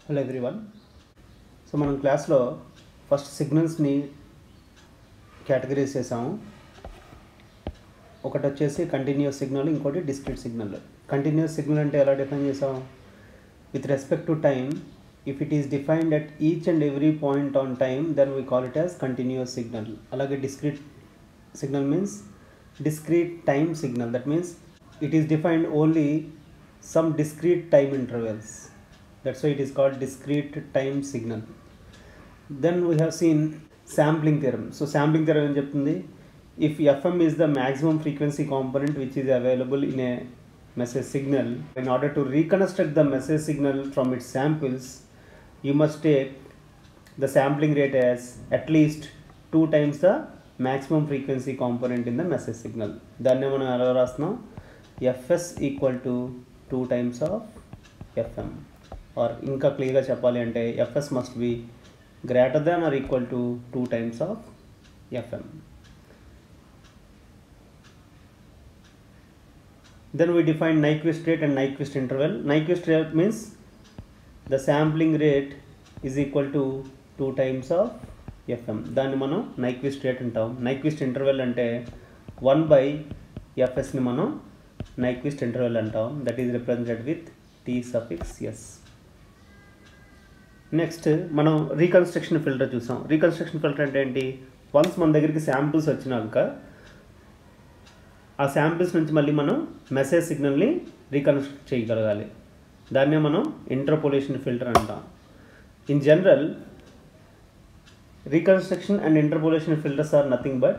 Hello everyone. So మనం క్లాస్లో first సిగ్నల్స్ని categories చేసాము. ఒకటి వచ్చేసి కంటిన్యూస్ సిగ్నల్, ఇంకోటి డిస్క్రీట్ సిగ్నల్. కంటిన్యూస్ సిగ్నల్ అంటే ఎలా డిఫైన్ చేసాం? With respect to time, if it is defined at each and every point on time, then we call it as continuous signal. అలాగే discrete signal means discrete time signal. That means it is defined only some discrete time intervals. That's why it is called discrete time signal. Then we have seen sampling theorem. So sampling theorem em cheptundi, if fm is the maximum frequency component which is available in a message signal, in order to reconstruct the message signal from its samples, you must take the sampling rate as at least 2 times the maximum frequency component in the message signal. దాన్ని మనం ఎలా రాస్తున్నాం? fs equal to 2 times of fm. Or ఇంకా క్లియర్గా చెప్పాలి అంటే fs must be greater than or equal to 2 times of fm. Then we define Nyquist rate and Nyquist interval. Nyquist rate means the sampling rate is equal to 2 times of fm. దాన్ని మనం Nyquist rate అంటాం. Nyquist interval అంటే 1/fsని మనం Nyquist interval అంటాం. That is represented with t(s). Next మనం reconstruction filter చూసాం. Reconstruction filter అంటే ఏంటి? వన్స్ మన దగ్గరికి శాంపిల్స్ వచ్చినాక ఆ శాంపిల్స్ నుంచి మళ్ళీ మనం మెసేజ్ సిగ్నల్ని రీకన్స్ట్రక్ట్ చేయగలగాలి. దాన్నే మనం ఇంటర్పోలేషన్ ఫిల్టర్ అంటాం. In general, reconstruction and interpolation filters are nothing but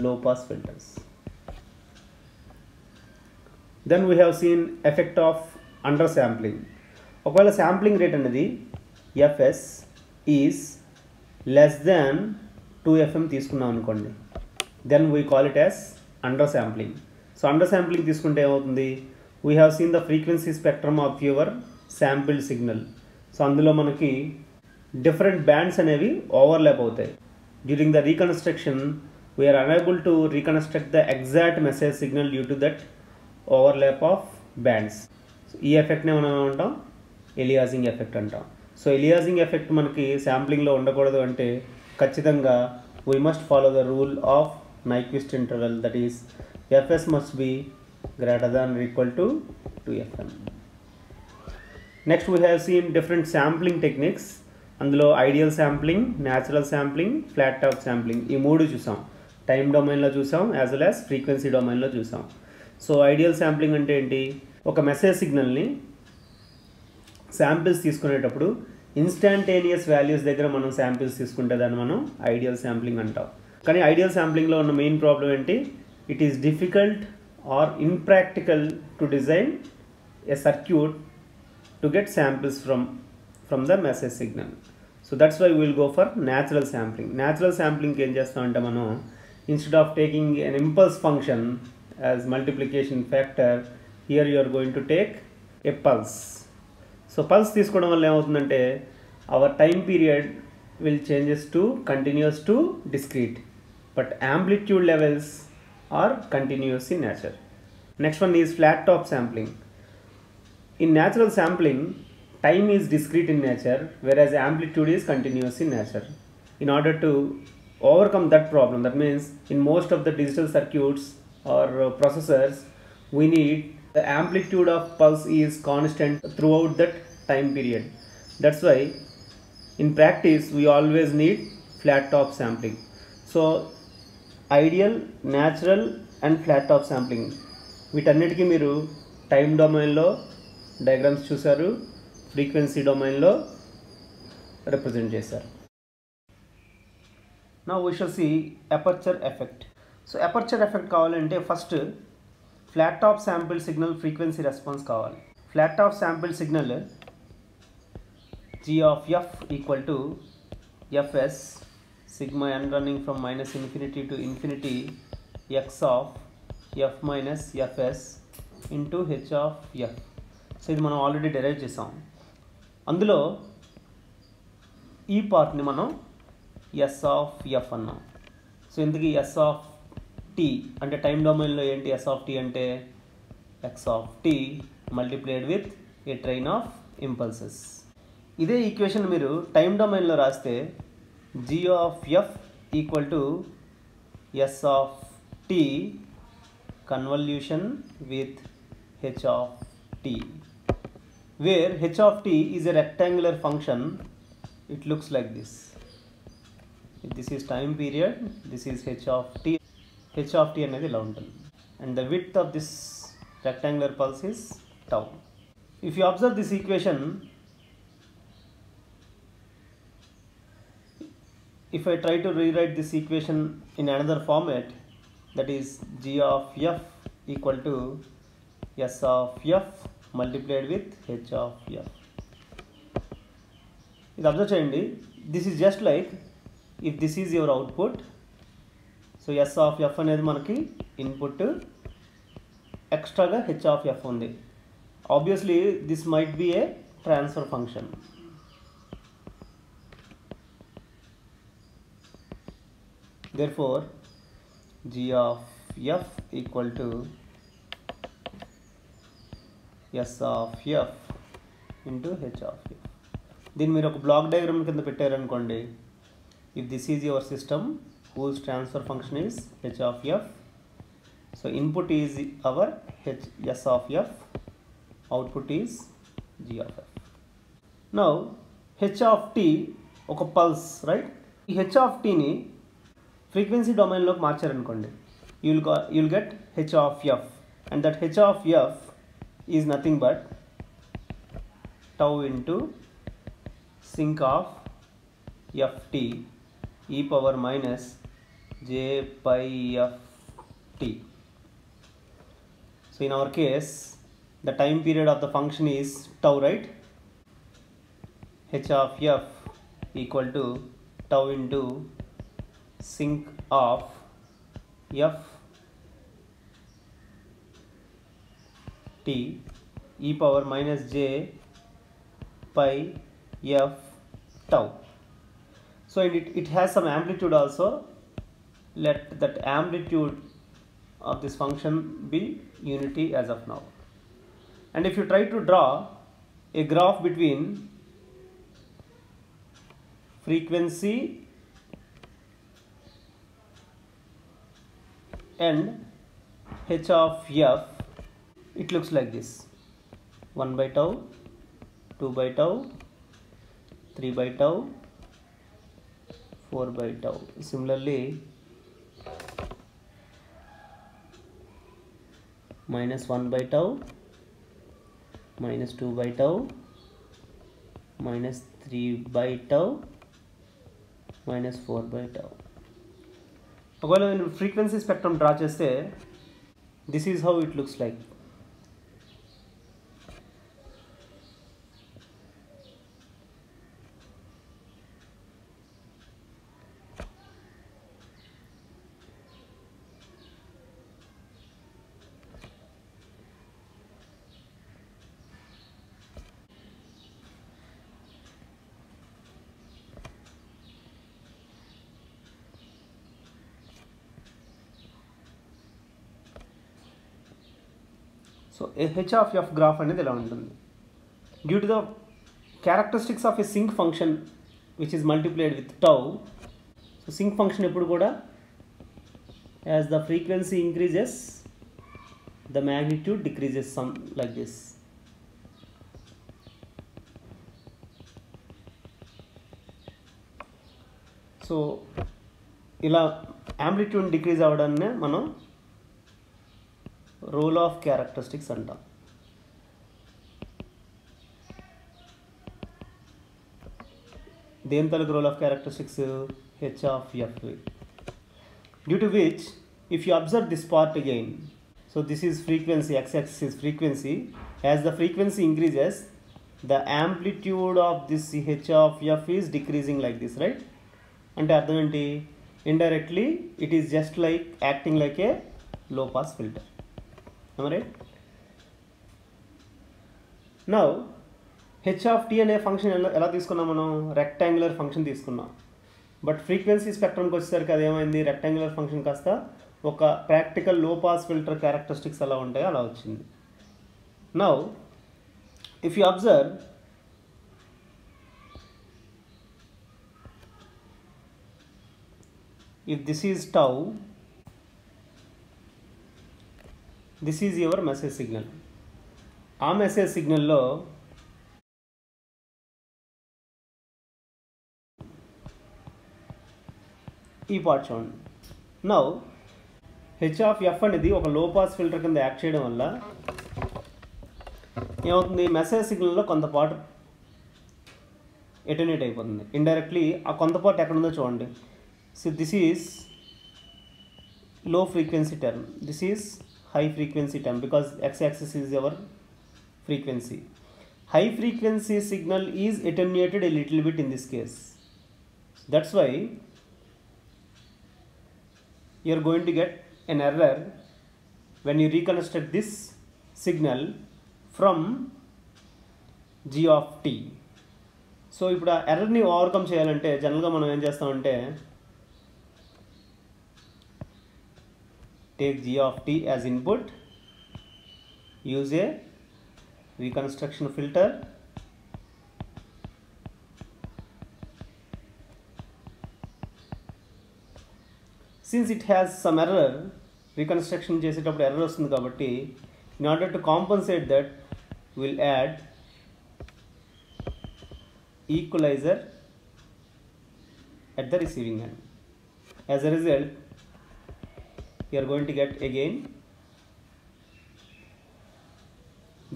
low pass filters. Then we have seen effect of undersampling. ఒకవేళ sampling rate అనేది fs is less than 2 fm తీసుకున్నాం అనుకోండి, then we call it as undersampling. So undersampling తీసుకుంటే ఏమవుతుంది? we have seen the frequency spectrum of your sampled signal. So అందులో మనకి different bands అనేవి overlap అవుతాయి. During the reconstruction we're unable to reconstruct the exact message signal due to that overlap of bands. ఈ ఎఫెక్ట్నే మనం ఏమంటాం? Aliasing effect అంటాం. So aliasing effect మనకి శాంప్లింగ్లో ఉండకూడదు అంటే ఖచ్చితంగా we must follow the rule of Nyquist interval. That is FS must be greater than equal to 2fm. Next we have seen different sampling techniques. అందులో ideal sampling, natural sampling, flat top sampling, ఈ మూడు చూసాం. Time డొమైన్లో చూసాం as well as frequency డొమైన్లో చూసాం. So ideal sampling అంటే ఏంటి? ఒక మెసేజ్ సిగ్నల్ని శాంపిల్స్ తీసుకునేటప్పుడు ఇన్స్టాంటేనియస్ వాల్యూస్ దగ్గర మనం శాంపిల్స్ తీసుకుంటే దాన్ని మనం ఐడియల్ శాంప్లింగ్ అంటాం. కానీ ఐడియల్ శాంప్లింగ్లో ఉన్న మెయిన్ ప్రాబ్లం ఏంటి? It is difficult or impractical to design A circuit to get samples from the message signal. So that's why we will go for natural sampling. Natural sampling ఏం చేస్తామంటే మనం instead of taking an impulse function as multiplication factor, here you are going to take a pulse. So pulse తీసుకోవడం వల్ల ఏమవుతుందంటే our time period will changes to continuous to discrete, but amplitude levels are continuous in nature. Next one is flat top sampling. In natural sampling, time is discrete in nature, whereas amplitude is continuous in nature. In order to overcome that problem, that means in most of the digital circuits or processors, we need the amplitude of pulse is constant throughout that time period. That's why in practice we always need flat top sampling. So ideal, natural and flat top sampling, వీటన్నిటికీ మీరు time డొమైన్లో diagrams చూసారు, frequency డొమైన్లో represent చేశారు. Now we shall see aperture effect. So aperture effect కావాలంటే first flat top sample signal frequency response కావాలి. Flat top sample signal g of f equal to fs sigma n running from -infinity to infinity x of f minus fs into h of f. So ఇది మనం already derive చేసాం. అందులో ఈ పార్ట్ని మనం S of F అన్నాం. So ఇందుకు S of T అంటే టైం డొమైన్లో ఏంటి? ఎస్ ఆఫ్ టీ అంటే X of T multiplied with a train of impulses. ఇదే ఈక్వేషన్ మీరు టైం డొమైన్లో రాస్తే g of f ఈక్వల్ టు s of t convolution with h of t, where h of t is a rectangular function. It looks like this. If this is time period, this is h of t. h of t అనేది ఇలా ఉంటుంది, and the width of this rectangular pulse is tau. If you observe this equation, if I try to rewrite this equation in another format, that is g of f equal to s of f multiplied with h of f. ఇది observe చేయండి, this is just like if this is your output, so S of F అనేది మనకి input, ఎక్స్ట్రాగా H of F ఉంది. Obviously this might be a transfer function. Therefore g of f equal to s of f into h of f. దీన్ని మీరు ఒక block diagram కింద పెట్టారనుకోండి, if this is your system whose transfer function is h of f, so input is our s of f, output is g of f. Now h of t ఒక pulse, right? ఈ h of t ని frequency డొమైన్లోకి మార్చారనుకోండి, you'll get h of f, and that h of f is nothing but tau into sinc of ft e power minus j pi f t. So in our case the time period of the function is tau, right? h of f equal to tau into sinc of f t e power minus j pi f tau. So it has some amplitude also. Let that amplitude of this function be unity as of now. And if you try to draw a graph between frequency and h of f, it looks like this: 1 by tau, 2 by tau, 3 by tau, 4 by tau. Similarly minus 1 by tau, minus 2 by tau, minus 3 by tau, minus 4 by tau. ఒకవేళ నేను frequency spectrum draw చేస్తే this is how it looks like. So h of f graph అనేది ఇలా ఉంటుంది. Due to the characteristics of a sinc function which is multiplied with tau, so sinc function ఎప్పుడు కూడా as the frequency increases the magnitude decreases some like this. So ఇలా amplitude decrease అవ్వడాన్నే మనం roll off characteristics అంటాం. దేని తలకు roll off characteristics? h of f, due to which if you observe this part again, so this is frequency, x-axis is frequency. As the frequency increases, the amplitude of this h of f is decreasing like this, right? అంటే అర్థం ఏంటి? indirectly it is just like acting like a low pass filter. Am I right? Now h of t అనే function ఎలా తీసుకున్నాం మనం? Rectangular function తీసుకున్నాం. But frequency స్పెక్ట్రమ్కి వచ్చేసరికి అది ఏమైంది? రెక్టాంగులర్ ఫంక్షన్ కాస్త ఒక ప్రాక్టికల్ లో పాస్ ఫిల్టర్ క్యారెక్టరిస్టిక్స్ ఎలా ఉంటాయో అలా వచ్చింది. Now if you observe if this is tau, this is your message signal. ఆ మెసేజ్ సిగ్నల్లో ఈ పార్ట్ చూడండి. నౌ హెచ్ ఆఫ్ ఎఫ్ అనేది ఒక లో పాస్ ఫిల్టర్ కింద యాక్ట్ చేయడం వల్ల ఏమవుతుంది, మెసేజ్ సిగ్నల్లో కొంత పార్ట్ ఎటర్నేట్ అయిపోతుంది ఇండైరెక్ట్లీ. ఆ కొంత పార్ట్ ఎక్కడ ఉందో చూడండి. So this is low frequency term, this is high frequency term, because x-axis is our frequency. High frequency signal is attenuated a little bit in this case. That's why you are going to get an error when you reconstruct this signal from g of t. So ఇప్పుడు ఆ ఎర్రర్ని overcome చేయాలంటే జనరల్గా మనం ఏం చేస్తామంటే take g of t as input, use a reconstruction filter, since it has some error, reconstruction చేసేటప్పుడు error వస్తుంది కాబట్టి in order to compensate that we'll add equalizer at the receiving end. As a result, you are going to get again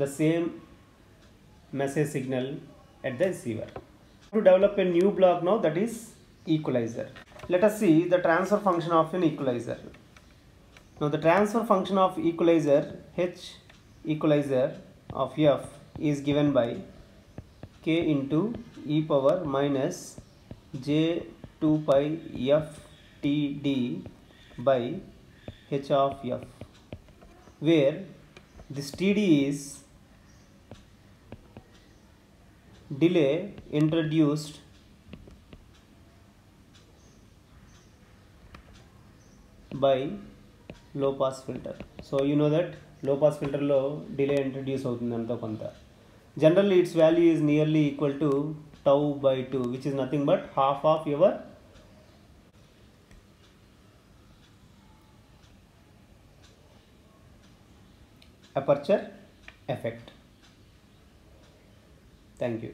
the same message signal at the receiver. To develop a new block now, that is equalizer. Let us see the transfer function of an equalizer. Now the transfer function of equalizer, H equalizer of f is given by k into e power minus j 2 pi f t d by h of f, where this td is delay introduced by low pass filter. So you know that low pass filter lo delay introduce avutundi anto konta. Generally its value is nearly equal to tau by 2, which is nothing but half of your aperture effect. Thank you.